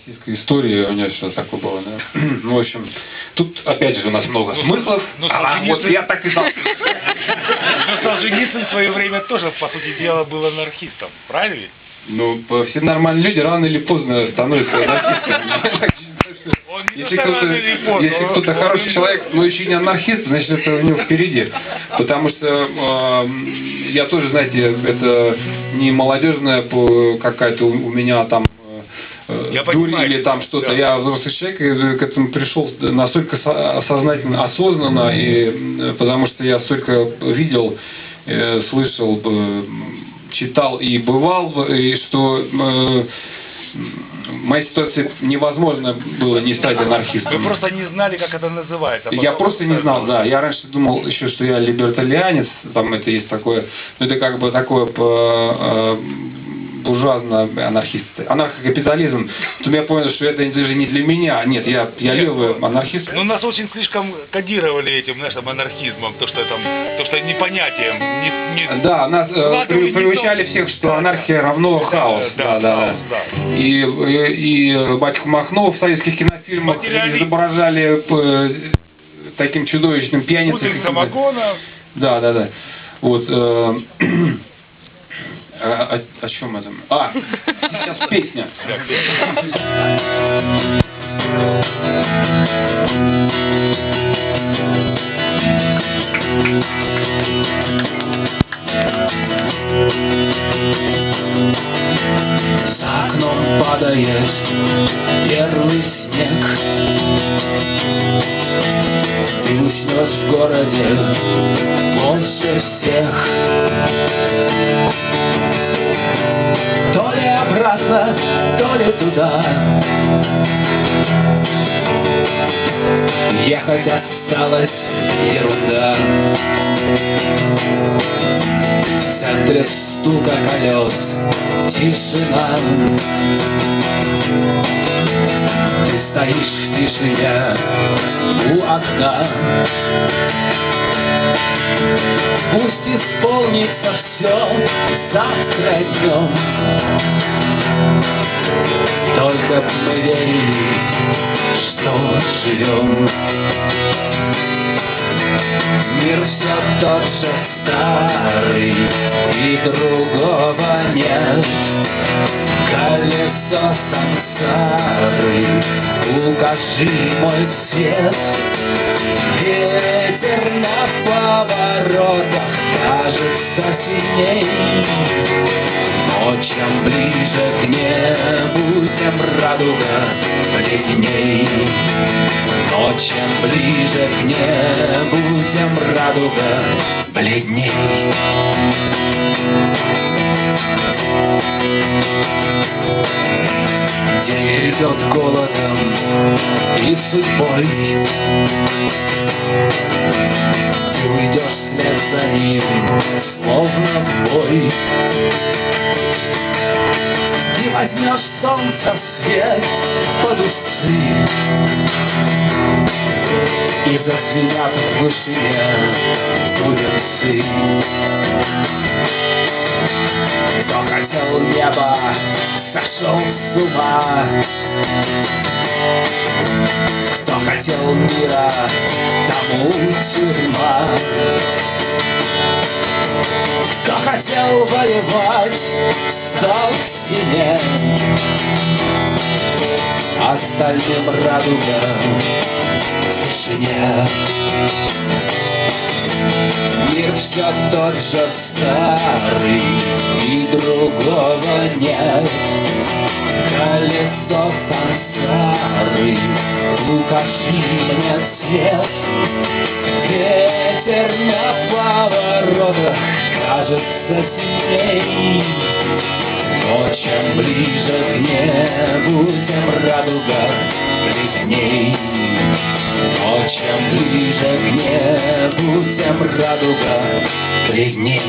российской истории у него что-то такое было, да? Ну, в общем, тут опять же у нас много смыслов. Вот я так и знал. Но Солженицын в свое время тоже, по сути дела, был анархистом, правильно? Ну, все нормальные люди рано или поздно становятся анархистами. Если кто-то хороший человек, но еще не анархист, значит, это у него впереди. Потому что я тоже, знаете, это не молодежная какая-то у меня там дурь или там что-то. Да. Я взрослый человек и к этому пришел настолько сознательно, осознанно, и потому что я столько видел, слышал, читал и бывал, и что в моей ситуации невозможно было не стать анархистом. Вы просто не знали, как это называется. Я просто не знал, да. Я раньше думал еще, что я либертарианец, там это есть такое, но это как бы такое буржуазно анархист, анархокапитализм. Потом я понял, что это даже не для меня. Нет, я левый анархист. Ну нас очень слишком кодировали этим нашим анархизмом, то что непонятием. Да, нас приучали всех, что анархия равно хаос. Да. И батьку Махно в советских кинофильмах изображали таким чудовищным пьяницей. Да. Вот. О чем это? Сейчас песня. За окном падает первый снег. Ты уснешь в городе больше всех. То ли обратно, то ли туда. Ехать осталась ерунда. В центре стука колес тишина. Ты стоишь в тишине у окна. Пусть исполнится все завтра днем. Только б мы верили, что живем. Мир все тот же старый, и другого нет. Колесо сансары, укажи мой цвет. Ветер на поворотах кажется сильней. Но чем ближе к небу, тем радуга бледней. Но чем ближе к небу, тем радуга бледней. День идет голодом и судьбой. Ты уйдешь вслед за ним, словно в бой. И возьмешь солнце в свет под усы. И зазвенят в вышине улицы. Кто хотел неба, сошел с ума. Кто хотел мира, тому тюрьма. Кто хотел воевать, стал в стене. Остальным радуга в тишине. Мир все тот же старый, и другого нет. Колесо сансары, укажи мне цвет. Ветер на поворотах кажется сильней. Но чем ближе к небу, тем радуга бледней. Но чем ближе к небу, тем радуга бледней.